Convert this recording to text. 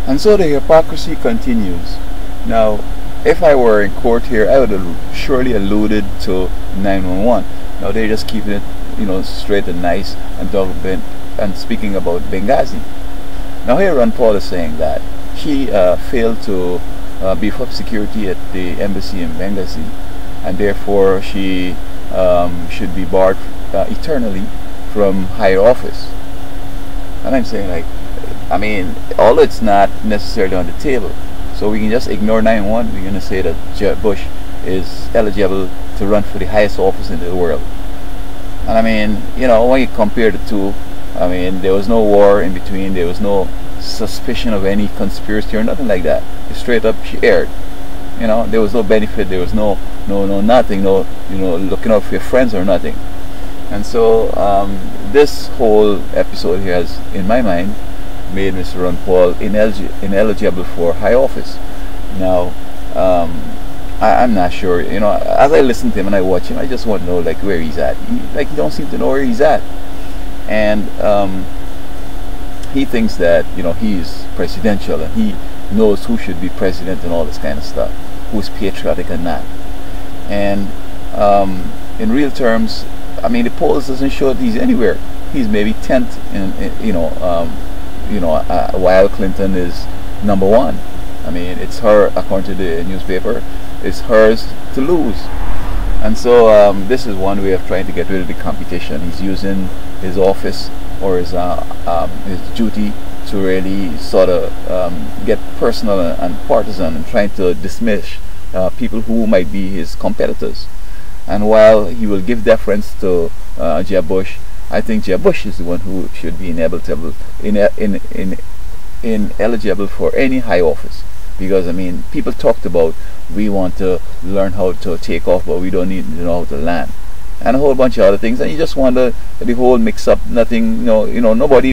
And so the hypocrisy continues. Now, if I were in court here, I would have surely alluded to 911. Now they're just keeping it, straight and nice and talking and speaking about Benghazi. Now here Ron Paul is saying that she failed to beef up security at the embassy in Benghazi, and therefore she should be barred eternally from higher office. And I'm saying, like, I mean, although it's not necessarily on the table, so we can just ignore 911. We're going to say that Jeb Bush is eligible to run for the highest office in the world. And I mean, when you compare the two, I mean, there was no war in between. There was no suspicion of any conspiracy or nothing like that. It's straight up, she aired. There was no benefit. There was no nothing. No, looking out for your friends or nothing. And so this whole episode here has, in my mind, made Mr. Ron Paul ineligible for high office. Now, I'm not sure. As I listen to him and I watch him, I just want to know, like, where he's at. He don't seem to know where he's at. And he thinks that he's presidential and he knows who should be president and all this kind of stuff, who's patriotic and not. And in real terms, I mean, the polls doesn't show that he's anywhere. He's maybe 10th while Clinton is number 1. I mean, it's her, according to the newspaper, it's hers to lose. And so this is one way of trying to get rid of the competition. He's using his office or his duty to really sort of get personal and partisan and trying to dismiss people who might be his competitors. And while he will give deference to Jeb Bush, I think Jeb Bush is the one who should be ineligible for any high office. Because, I mean, people talked about, we want to learn how to take off, but we don't need to know how to land, and a whole bunch of other things. And you just want the whole mix up. Nothing, nobody